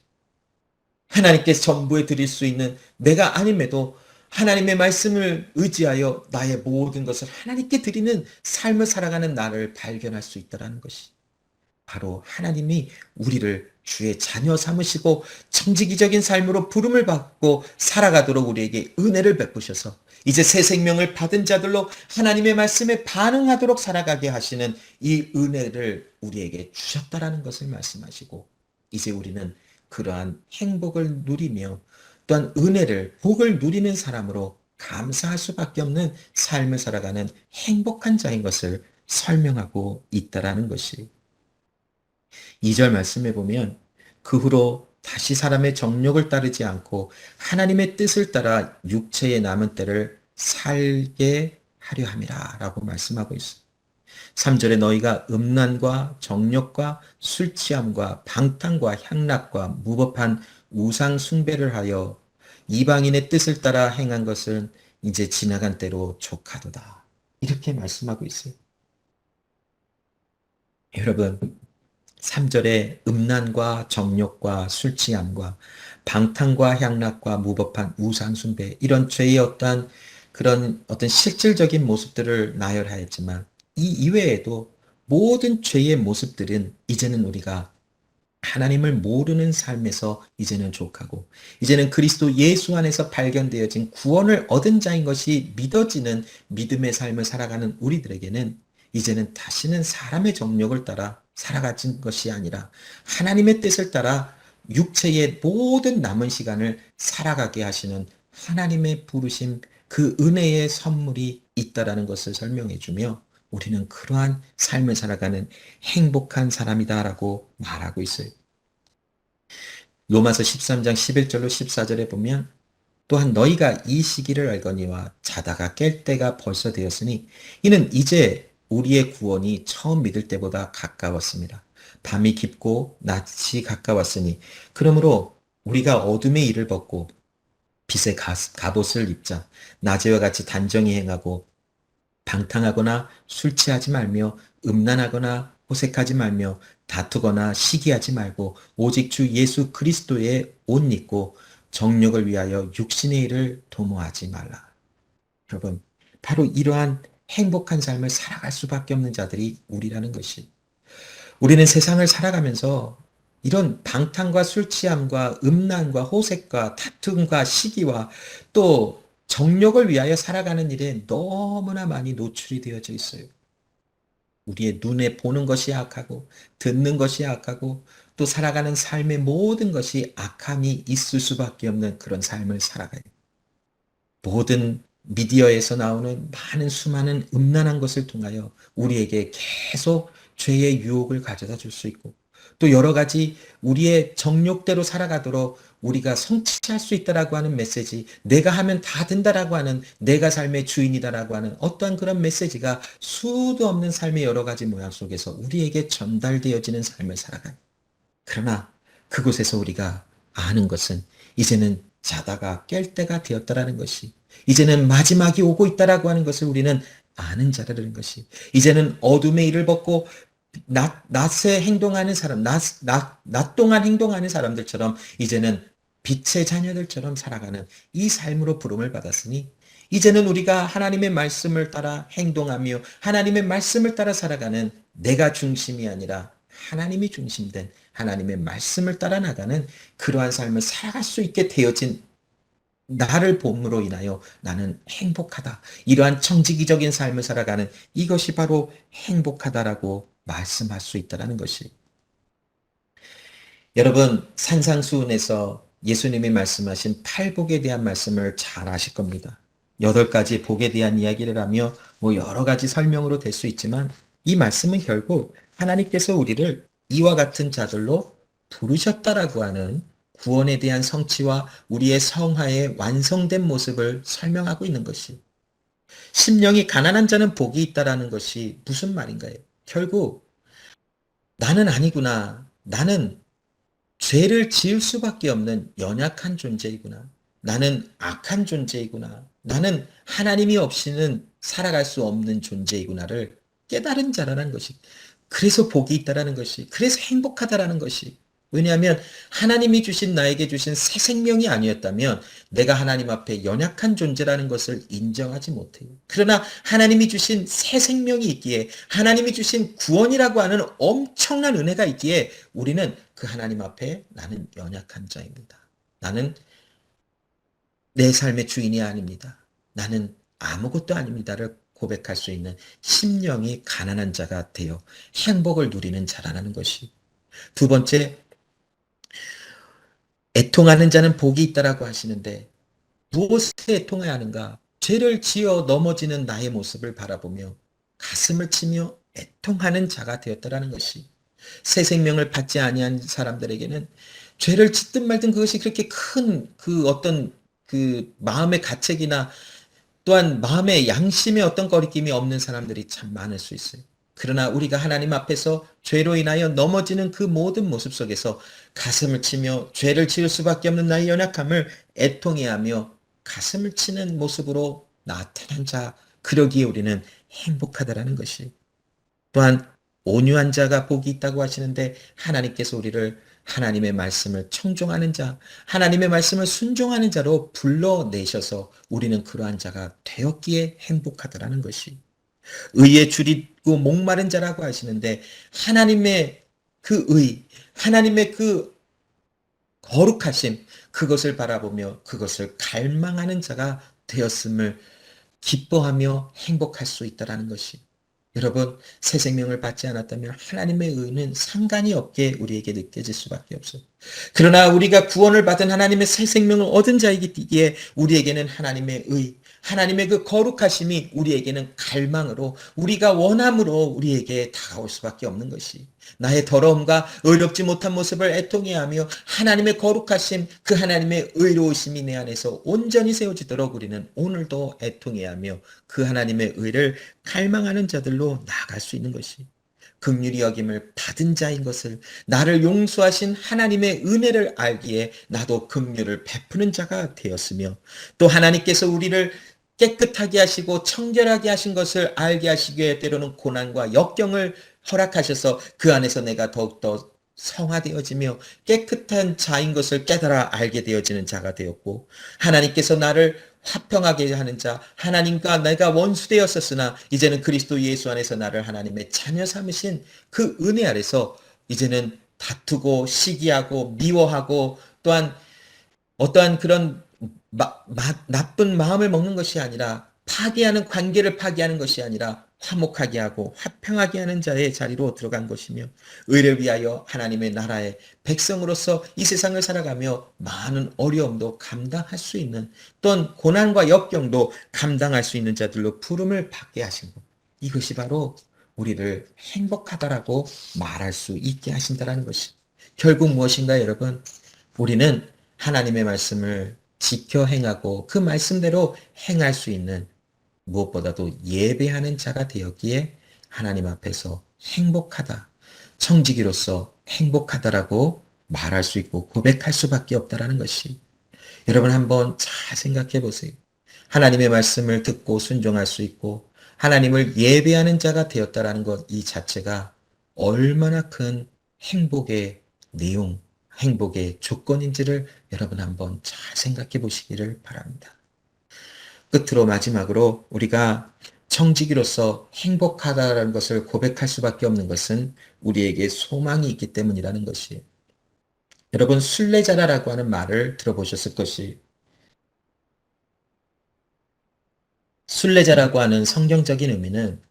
하나님께서 전부에 드릴 수 있는 내가 아님에도 하나님의 말씀을 의지하여 나의 모든 것을 하나님께 드리는 삶을 살아가는 나를 발견할 수 있다는 것이, 바로 하나님이 우리를 주의 자녀 삼으시고 청지기적인 삶으로 부름을 받고 살아가도록 우리에게 은혜를 베푸셔서 이제 새 생명을 받은 자들로 하나님의 말씀에 반응하도록 살아가게 하시는 이 은혜를 우리에게 주셨다라는 것을 말씀하시고, 이제 우리는 그러한 행복을 누리며 또한 은혜를, 복을 누리는 사람으로 감사할 수밖에 없는 삶을 살아가는 행복한 자인 것을 설명하고 있다라는 것이, 2절 말씀해 보면 그 후로 다시 사람의 정욕을 따르지 않고 하나님의 뜻을 따라 육체의 남은 때를 살게 하려 함이라 라고 말씀하고 있어요. 3절에 너희가 음란과 정욕과 술 취함과 방탕과 향락과 무법한 우상 숭배를 하여 이방인의 뜻을 따라 행한 것은 이제 지나간 때로 족하도다. 이렇게 말씀하고 있어요. 여러분, 3절에 음란과 정욕과 술 취함과 방탕과 향락과 무법한 우상 숭배 이런 죄의 그런 어떤 실질적인 모습들을 나열하였지만 이 이외에도 모든 죄의 모습들은 이제는 우리가 하나님을 모르는 삶에서 이제는 족하고 이제는 그리스도 예수 안에서 발견되어진 구원을 얻은 자인 것이 믿어지는 믿음의 삶을 살아가는 우리들에게는 이제는 다시는 사람의 정욕을 따라 살아가진 것이 아니라 하나님의 뜻을 따라 육체의 모든 남은 시간을 살아가게 하시는 하나님의 부르심, 그 은혜의 선물이 있다라는 것을 설명해 주며 우리는 그러한 삶을 살아가는 행복한 사람이다라고 말하고 있어요. 로마서 13장 11절로 14절에 보면 또한 너희가 이 시기를 알거니와 자다가 깰 때가 벌써 되었으니 이는 이제 우리의 구원이 처음 믿을 때보다 가까웠습니다. 밤이 깊고 낮이 가까웠으니 그러므로 우리가 어둠의 일을 벗고 빛의 갑옷을 입자. 낮에와 같이 단정히 행하고 방탕하거나 술 취하지 말며 음란하거나 호색하지 말며 다투거나 시기하지 말고 오직 주 예수 그리스도의 옷 입고 정욕을 위하여 육신의 일을 도모하지 말라. 여러분, 바로 이러한 행복한 삶을 살아갈 수밖에 없는 자들이 우리라는 것이. 우리는 세상을 살아가면서 이런 방탕과 술 취함과 음란과 호색과 다툼과 시기와 또 정욕을 위하여 살아가는 일에 너무나 많이 노출이 되어져 있어요. 우리의 눈에 보는 것이 악하고 듣는 것이 악하고 또 살아가는 삶의 모든 것이 악함이 있을 수밖에 없는 그런 삶을 살아가요. 모든 미디어에서 나오는 많은 수많은 음란한 것을 통하여 우리에게 계속 죄의 유혹을 가져다 줄 수 있고 또 여러 가지 우리의 정욕대로 살아가도록 우리가 성취할 수 있다라고 하는 메시지, 내가 하면 다 된다라고 하는 내가 삶의 주인이다라고 하는 어떠한 그런 메시지가 수도 없는 삶의 여러 가지 모양 속에서 우리에게 전달되어지는 삶을 살아가요. 그러나 그곳에서 우리가 아는 것은 이제는 자다가 깰 때가 되었다라는 것이 이제는 마지막이 오고 있다라고 하는 것을 우리는 아는 자라는 것이 이제는 어둠의 일을 벗고 낮에 행동하는 사람, 낮 동안 행동하는 사람들처럼 이제는 빛의 자녀들처럼 살아가는 이 삶으로 부름을 받았으니 이제는 우리가 하나님의 말씀을 따라 행동하며 하나님의 말씀을 따라 살아가는 내가 중심이 아니라 하나님이 중심된 하나님의 말씀을 따라 나가는 그러한 삶을 살아갈 수 있게 되어진 나를 봄으로 인하여 나는 행복하다. 이러한 청지기적인 삶을 살아가는 이것이 바로 행복하다라고 말씀할 수 있다는 것이. 여러분, 산상수훈에서 예수님이 말씀하신 팔복에 대한 말씀을 잘 아실 겁니다. 8가지 복에 대한 이야기를 하며 여러 가지 설명으로 될 수 있지만 이 말씀은 결국 하나님께서 우리를 이와 같은 자들로 부르셨다라고 하는 구원에 대한 성취와 우리의 성화의 완성된 모습을 설명하고 있는 것이. 심령이 가난한 자는 복이 있다라는 것이 무슨 말인가요? 결국 나는 아니구나. 나는 죄를 지을 수밖에 없는 연약한 존재이구나. 나는 악한 존재이구나. 나는 하나님이 없이는 살아갈 수 없는 존재이구나를 깨달은 자라는 것이. 그래서 복이 있다라는 것이. 그래서 행복하다라는 것이. 왜냐하면 하나님이 주신 나에게 주신 새 생명이 아니었다면 내가 하나님 앞에 연약한 존재라는 것을 인정하지 못해요. 그러나 하나님이 주신 새 생명이 있기에 하나님이 주신 구원이라고 하는 엄청난 은혜가 있기에 우리는 그 하나님 앞에 나는 연약한 자입니다. 나는 내 삶의 주인이 아닙니다. 나는 아무것도 아닙니다를 고백할 수 있는 심령이 가난한 자가 되어 행복을 누리는 자라는 것이. 두 번째, 애통하는 자는 복이 있다라고 하시는데 무엇에 애통해야 하는가? 죄를 지어 넘어지는 나의 모습을 바라보며 가슴을 치며 애통하는 자가 되었다라는 것이. 새 생명을 받지 아니한 사람들에게는 죄를 짓든 말든 그것이 그렇게 큰 그 어떤 그 마음의 가책이나 또한 마음의 양심의 어떤 거리낌이 없는 사람들이 참 많을 수 있어요. 그러나 우리가 하나님 앞에서 죄로 인하여 넘어지는 그 모든 모습 속에서 가슴을 치며 죄를 지을 수밖에 없는 나의 연약함을 애통해하며 가슴을 치는 모습으로 나타난 자, 그러기에 우리는 행복하다라는 것이. 또한 온유한 자가 복이 있다고 하시는데 하나님께서 우리를 하나님의 말씀을 청종하는 자, 하나님의 말씀을 순종하는 자로 불러내셔서 우리는 그러한 자가 되었기에 행복하다라는 것이. 의에 줄이고 목마른 자라고 하시는데 하나님의 그 의, 하나님의 그 거룩하심, 그것을 바라보며 그것을 갈망하는 자가 되었음을 기뻐하며 행복할 수 있다라는 것이. 여러분, 새 생명을 받지 않았다면 하나님의 의는 상관이 없게 우리에게 느껴질 수밖에 없어요. 그러나 우리가 구원을 받은 하나님의 새 생명을 얻은 자이기에 우리에게는 하나님의 의, 하나님의 그 거룩하심이 우리에게는 갈망으로, 우리가 원함으로 우리에게 다가올 수밖에 없는 것이. 나의 더러움과 의롭지 못한 모습을 애통해하며 하나님의 거룩하심, 그 하나님의 의로우심이 내 안에서 온전히 세워지도록 우리는 오늘도 애통해하며 그 하나님의 의를 갈망하는 자들로 나아갈 수 있는 것이. 긍휼히 여김을 받은 자인 것을, 나를 용서하신 하나님의 은혜를 알기에 나도 긍휼을 베푸는 자가 되었으며, 또 하나님께서 우리를 깨끗하게 하시고 청결하게 하신 것을 알게 하시기에 때로는 고난과 역경을 허락하셔서 그 안에서 내가 더욱더 성화되어지며 깨끗한 자인 것을 깨달아 알게 되어지는 자가 되었고, 하나님께서 나를 화평하게 하는 자, 하나님과 내가 원수되었었으나 이제는 그리스도 예수 안에서 나를 하나님의 자녀 삼으신 그 은혜 아래서 이제는 다투고 시기하고 미워하고 또한 어떠한 그런 나쁜 마음을 먹는 것이 아니라, 파괴하는 관계를 파괴하는 것이 아니라 화목하게 하고 화평하게 하는 자의 자리로 들어간 것이며, 의를 위하여 하나님의 나라의 백성으로서 이 세상을 살아가며 많은 어려움도 감당할 수 있는, 또한 고난과 역경도 감당할 수 있는 자들로 부름을 받게 하신 것, 이것이 바로 우리를 행복하다라고 말할 수 있게 하신다는 것이. 결국 무엇인가 여러분, 우리는 하나님의 말씀을 지켜 행하고 그 말씀대로 행할 수 있는, 무엇보다도 예배하는 자가 되었기에 하나님 앞에서 행복하다, 청지기로서 행복하다라고 말할 수 있고 고백할 수밖에 없다라는 것이. 여러분 한번 잘 생각해 보세요. 하나님의 말씀을 듣고 순종할 수 있고 하나님을 예배하는 자가 되었다라는 것, 이 자체가 얼마나 큰 행복의 내용, 행복의 조건인지를 여러분 한번 잘 생각해 보시기를 바랍니다. 끝으로 마지막으로 우리가 청지기로서 행복하다라는 것을 고백할 수밖에 없는 것은 우리에게 소망이 있기 때문이라는 것이. 여러분, 순례자라고 하는 말을 들어보셨을 것이, 순례자라고 하는 성경적인 의미는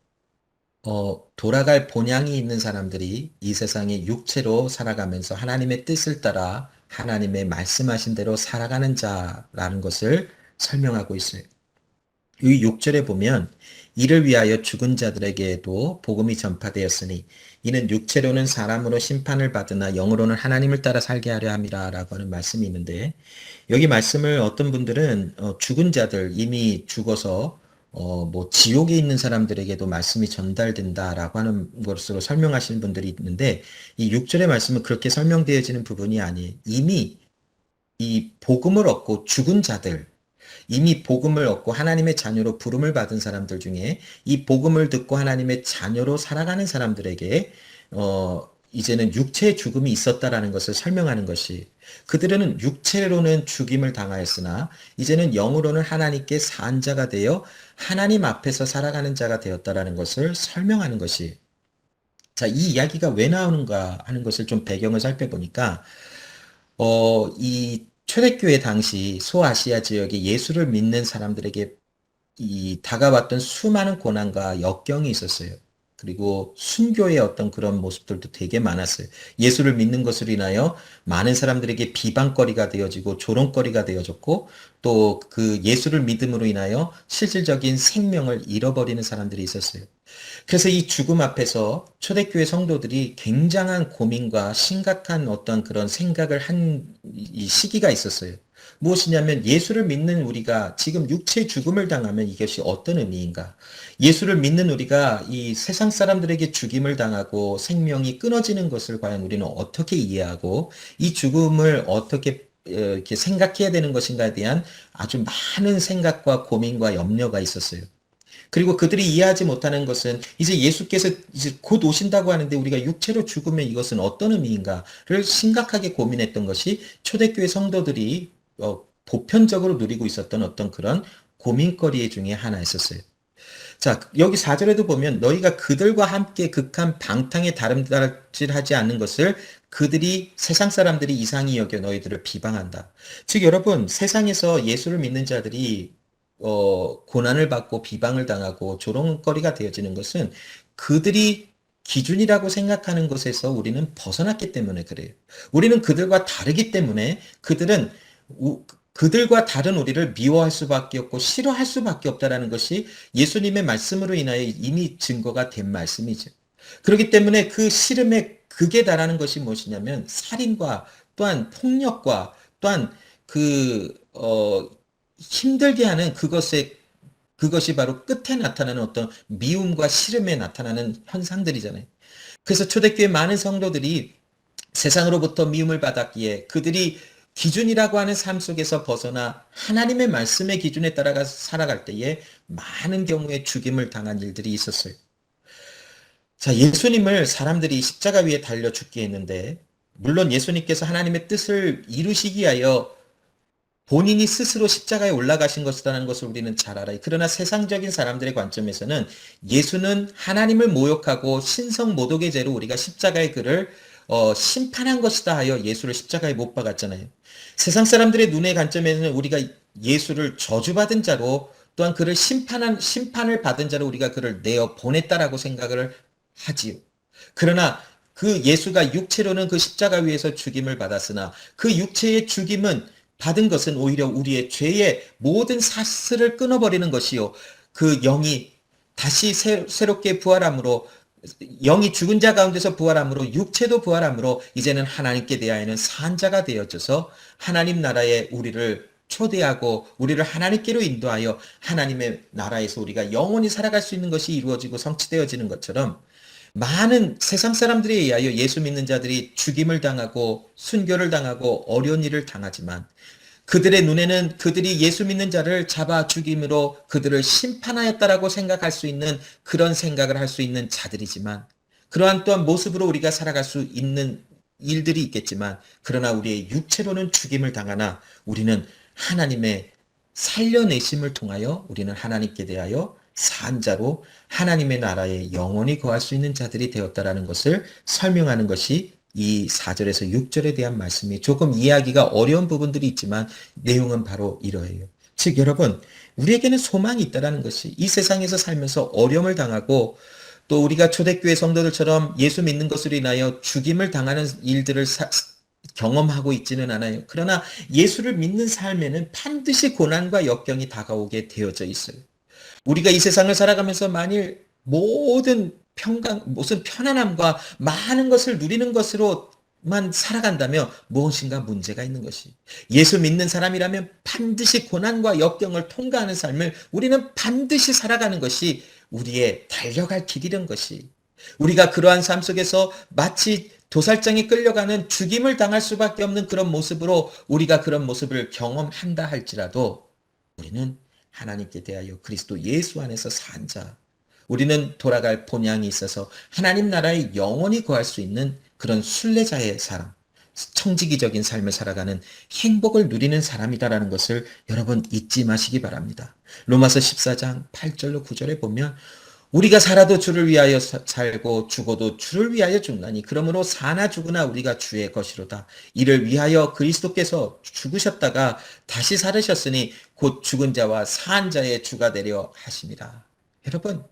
돌아갈 본향이 있는 사람들이 이 세상에 육체로 살아가면서 하나님의 뜻을 따라 하나님의 말씀하신 대로 살아가는 자라는 것을 설명하고 있어요. 이 6절에 보면 이를 위하여 죽은 자들에게도 복음이 전파되었으니 이는 육체로는 사람으로 심판을 받으나 영으로는 하나님을 따라 살게 하려 함이라 라고 하는 말씀이 있는데, 여기 말씀을 어떤 분들은 죽은 자들, 이미 죽어서 뭐 지옥에 있는 사람들에게도 말씀이 전달된다라고 하는 것으로 설명하시는 분들이 있는데, 이 6절의 말씀은 그렇게 설명되어지는 부분이 아니에요. 이미 이 복음을 얻고 죽은 자들, 이미 복음을 얻고 하나님의 자녀로 부름을 받은 사람들 중에 이 복음을 듣고 하나님의 자녀로 살아가는 사람들에게 이제는 육체의 죽음이 있었다라는 것을 설명하는 것이, 그들은 육체로는 죽임을 당하였으나 이제는 영으로는 하나님께 산 자가 되어 하나님 앞에서 살아가는 자가 되었다라는 것을 설명하는 것이. 자, 이 이야기가 왜 나오는가 하는 것을 좀 배경을 살펴보니까 이 초대교회 당시 소아시아 지역에 예수를 믿는 사람들에게 이 다가왔던 수많은 고난과 역경이 있었어요. 그리고 순교의 어떤 그런 모습들도 되게 많았어요. 예수를 믿는 것으로 인하여 많은 사람들에게 비방거리가 되어지고 조롱거리가 되어졌고 또 그 예수를 믿음으로 인하여 실질적인 생명을 잃어버리는 사람들이 있었어요. 그래서 이 죽음 앞에서 초대교회 성도들이 굉장한 고민과 심각한 어떤 그런 생각을 한 이 시기가 있었어요. 무엇이냐면 예수를 믿는 우리가 지금 육체의 죽음을 당하면 이것이 어떤 의미인가? 예수를 믿는 우리가 이 세상 사람들에게 죽임을 당하고 생명이 끊어지는 것을 과연 우리는 어떻게 이해하고 이 죽음을 어떻게 이렇게 생각해야 되는 것인가에 대한 아주 많은 생각과 고민과 염려가 있었어요. 그리고 그들이 이해하지 못하는 것은 이제 예수께서 이제 곧 오신다고 하는데 우리가 육체로 죽으면 이것은 어떤 의미인가를 심각하게 고민했던 것이 초대교회 성도들이 보편적으로 누리고 있었던 어떤 그런 고민거리 중에 하나였었어요. 자, 여기 4절에도 보면 너희가 그들과 함께 극한 방탕에 다름질하지 않는 것을 그들이 세상 사람들이 이상히 여겨 너희들을 비방한다. 즉 여러분 세상에서 예수를 믿는 자들이 고난을 받고 비방을 당하고 조롱거리가 되어지는 것은 그들이 기준이라고 생각하는 것에서 우리는 벗어났기 때문에 그래요. 우리는 그들과 다르기 때문에 그들과 다른 우리를 미워할 수밖에 없고 싫어할 수밖에 없다라는 것이 예수님의 말씀으로 인하여 이미 증거가 된 말씀이죠. 그렇기 때문에 그 싫음의 극에 달하는 것이 무엇이냐면 살인과 또한 폭력과 또한 힘들게 하는 그것이 바로 끝에 나타나는 어떤 미움과 싫음에 나타나는 현상들이잖아요. 그래서 초대교회 많은 성도들이 세상으로부터 미움을 받았기에 그들이 기준이라고 하는 삶 속에서 벗어나 하나님의 말씀의 기준에 따라 살아갈 때에 많은 경우에 죽임을 당한 일들이 있었어요. 자, 예수님을 사람들이 십자가 위에 달려 죽게 했는데 물론 예수님께서 하나님의 뜻을 이루시기 위하여 본인이 스스로 십자가에 올라가신 것이라는 것을 우리는 잘 알아요. 그러나 세상적인 사람들의 관점에서는 예수는 하나님을 모욕하고 신성 모독의 죄로 우리가 십자가의 그를 심판한 것이다 하여 예수를 십자가에 못 박았잖아요. 세상 사람들의 눈의 관점에서는 우리가 예수를 저주받은 자로 또한 그를 심판을 받은 자로 우리가 그를 내어 보냈다라고 생각을 하지요. 그러나 그 예수가 육체로는 그 십자가 위에서 죽임을 받았으나 그 육체의 죽임은 받은 것은 오히려 우리의 죄의 모든 사슬을 끊어버리는 것이요. 그 영이 다시 새롭게 부활함으로 영이 죽은 자 가운데서 부활함으로 육체도 부활함으로 이제는 하나님께 대하여는 산 자가 되어져서 하나님 나라에 우리를 초대하고 우리를 하나님께로 인도하여 하나님의 나라에서 우리가 영원히 살아갈 수 있는 것이 이루어지고 성취되어지는 것처럼 많은 세상 사람들에 의하여 예수 믿는 자들이 죽임을 당하고 순교를 당하고 어려운 일을 당하지만 그들의 눈에는 그들이 예수 믿는 자를 잡아 죽임으로 그들을 심판하였다라고 생각할 수 있는 그런 생각을 할 수 있는 자들이지만 그러한 또한 모습으로 우리가 살아갈 수 있는 일들이 있겠지만 그러나 우리의 육체로는 죽임을 당하나 우리는 하나님의 살려내심을 통하여 우리는 하나님께 대하여 산 자로 하나님의 나라에 영원히 거할 수 있는 자들이 되었다라는 것을 설명하는 것이 이 4절에서 6절에 대한 말씀이 조금 이해하기가 어려운 부분들이 있지만 내용은 바로 이러해요. 즉 여러분 우리에게는 소망이 있다라는 것이 이 세상에서 살면서 어려움을 당하고 또 우리가 초대교회 성도들처럼 예수 믿는 것으로 인하여 죽임을 당하는 일들을 경험하고 있지는 않아요. 그러나 예수를 믿는 삶에는 반드시 고난과 역경이 다가오게 되어져 있어요. 우리가 이 세상을 살아가면서 만일 무슨 편안함과 많은 것을 누리는 것으로만 살아간다면 무엇인가 문제가 있는 것이. 예수 믿는 사람이라면 반드시 고난과 역경을 통과하는 삶을 우리는 반드시 살아가는 것이 우리의 달려갈 길이란 것이. 우리가 그러한 삶 속에서 마치 도살장에 끌려가는 죽임을 당할 수밖에 없는 그런 모습으로 우리가 그런 모습을 경험한다 할지라도 우리는 하나님께 대하여 그리스도 예수 안에서 산 자, 우리는 돌아갈 본향이 있어서 하나님 나라에 영원히 거할 수 있는 그런 순례자의 사람, 청지기적인 삶을 살아가는 행복을 누리는 사람이다라는 것을 여러분 잊지 마시기 바랍니다. 로마서 14장 8절로 9절에 보면 우리가 살아도 주를 위하여 살고 죽어도 주를 위하여 죽나니 그러므로 사나 죽으나 우리가 주의 것이로다. 이를 위하여 그리스도께서 죽으셨다가 다시 살으셨으니 곧 죽은 자와 산 자의 주가 되려 하심이라. 여러분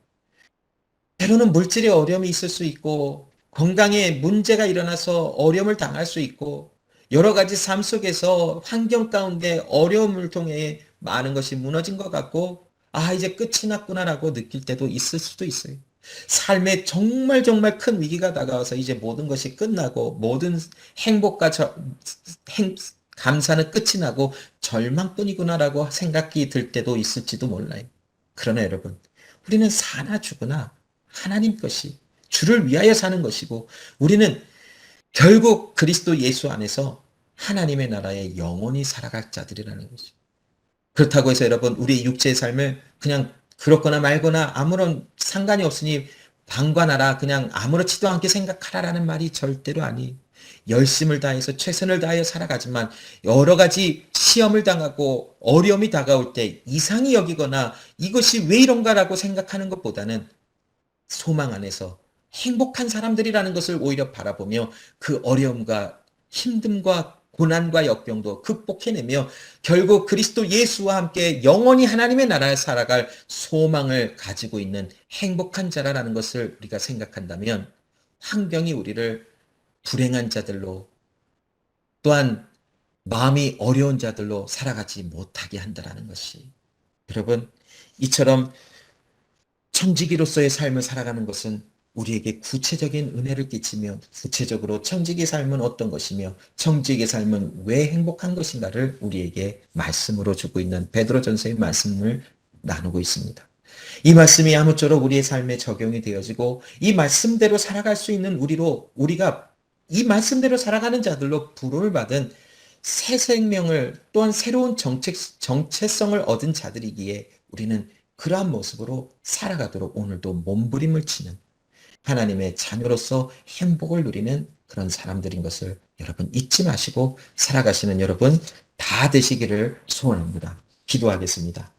때로는 물질의 어려움이 있을 수 있고 건강에 문제가 일어나서 어려움을 당할 수 있고 여러 가지 삶 속에서 환경 가운데 어려움을 통해 많은 것이 무너진 것 같고 이제 끝이 났구나라고 느낄 때도 있을 수도 있어요. 삶에 정말 정말 큰 위기가 다가와서 이제 모든 것이 끝나고 모든 행복과 행, 감사는 끝이 나고 절망뿐이구나라고 생각이 들 때도 있을지도 몰라요. 그러나 여러분, 우리는 사나 죽으나 하나님 것이 주를 위하여 사는 것이고 우리는 결국 그리스도 예수 안에서 하나님의 나라에 영원히 살아갈 자들이라는 것이죠. 그렇다고 해서 여러분 우리 육체의 삶을 그냥 그렇거나 말거나 아무런 상관이 없으니 방관하라 그냥 아무렇지도 않게 생각하라라는 말이 절대로 아니에요. 열심을 다해서 최선을 다하여 살아가지만 여러 가지 시험을 당하고 어려움이 다가올 때 이상히 여기거나 이것이 왜 이런가라고 생각하는 것보다는 소망 안에서 행복한 사람들이라는 것을 오히려 바라보며 그 어려움과 힘듦과 고난과 역병도 극복해내며 결국 그리스도 예수와 함께 영원히 하나님의 나라에 살아갈 소망을 가지고 있는 행복한 자라는 것을 우리가 생각한다면 환경이 우리를 불행한 자들로 또한 마음이 어려운 자들로 살아가지 못하게 한다는 것이 여러분 이처럼 청지기로서의 삶을 살아가는 것은 우리에게 구체적인 은혜를 끼치며 구체적으로 청지기 삶은 어떤 것이며 청지기의 삶은 왜 행복한 것인가를 우리에게 말씀으로 주고 있는 베드로전서의 말씀을 나누고 있습니다. 이 말씀이 아무쪼록 우리의 삶에 적용이 되어지고 이 말씀대로 살아갈 수 있는 우리가 이 말씀대로 살아가는 자들로 부름을 받은 새 생명을 또한 새로운 정체성을 얻은 자들이기에 우리는 그러한 모습으로 살아가도록 오늘도 몸부림을 치는 하나님의 자녀로서 행복을 누리는 그런 사람들인 것을 여러분 잊지 마시고 살아가시는 여러분 다 되시기를 소원합니다. 기도하겠습니다.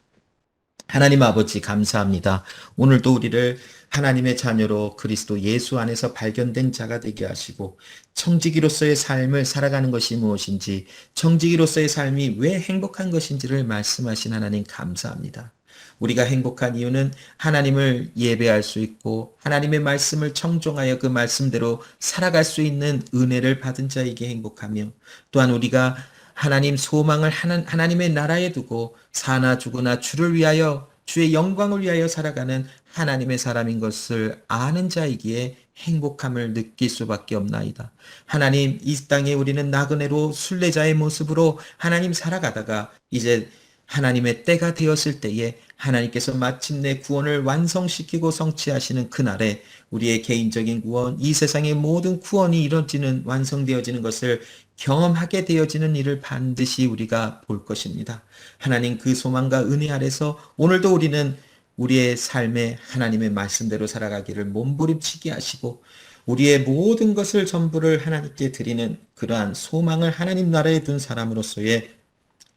하나님 아버지 감사합니다. 오늘도 우리를 하나님의 자녀로 그리스도 예수 안에서 발견된 자가 되게 하시고 청지기로서의 삶을 살아가는 것이 무엇인지 청지기로서의 삶이 왜 행복한 것인지를 말씀하신 하나님 감사합니다. 우리가 행복한 이유는 하나님을 예배할 수 있고 하나님의 말씀을 청종하여 그 말씀대로 살아갈 수 있는 은혜를 받은 자에게 행복하며 또한 우리가 하나님 소망을 하나님의 나라에 두고 사나 죽으나 주를 위하여 주의 영광을 위하여 살아가는 하나님의 사람인 것을 아는 자이기에 행복함을 느낄 수밖에 없나이다. 하나님 이 땅에 우리는 나그네로 순례자의 모습으로 하나님 살아가다가 이제 하나님의 때가 되었을 때에 하나님께서 마침내 구원을 완성시키고 성취하시는 그날에 우리의 개인적인 구원, 이 세상의 모든 구원이 이루어지는 완성되어지는 것을 경험하게 되어지는 일을 반드시 우리가 볼 것입니다. 하나님 그 소망과 은혜 아래서 오늘도 우리는 우리의 삶에 하나님의 말씀대로 살아가기를 몸부림치게 하시고 우리의 모든 것을 전부를 하나님께 드리는 그러한 소망을 하나님 나라에 둔 사람으로서의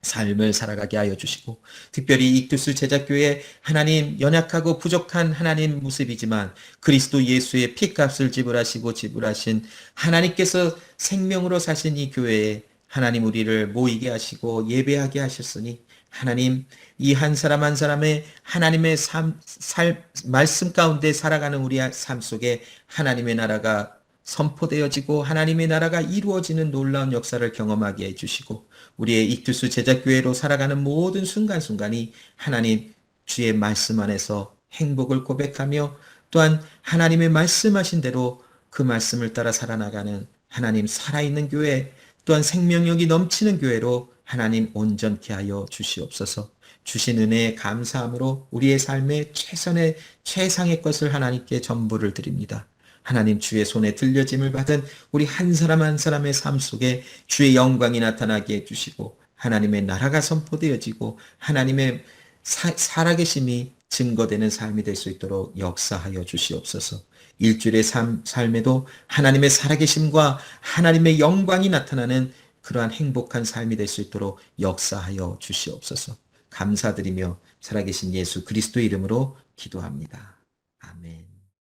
삶을 살아가게 하여 주시고 특별히 이투스 제자교회 하나님 연약하고 부족한 하나님 모습이지만 그리스도 예수의 피값을 지불하신 하나님께서 생명으로 사신 이 교회에 하나님 우리를 모이게 하시고 예배하게 하셨으니 하나님 이 한 사람 한 사람의 하나님의 말씀 가운데 살아가는 우리의 삶 속에 하나님의 나라가 선포되어지고 하나님의 나라가 이루어지는 놀라운 역사를 경험하게 해주시고 우리의 익투스 제자교회로 살아가는 모든 순간순간이 하나님 주의 말씀 안에서 행복을 고백하며 또한 하나님의 말씀하신 대로 그 말씀을 따라 살아나가는 하나님 살아있는 교회 또한 생명력이 넘치는 교회로 하나님 온전케 하여 주시옵소서. 주신 은혜에 감사함으로 우리의 삶의 최상의 것을 하나님께 전부를 드립니다. 하나님 주의 손에 들려짐을 받은 우리 한 사람 한 사람의 삶 속에 주의 영광이 나타나게 해주시고 하나님의 나라가 선포되어지고 하나님의 살아계심이 증거되는 삶이 될 수 있도록 역사하여 주시옵소서. 일주일의 삶에도 하나님의 살아계심과 하나님의 영광이 나타나는 그러한 행복한 삶이 될 수 있도록 역사하여 주시옵소서. 감사드리며 살아계신 예수 그리스도의 이름으로 기도합니다. 아멘.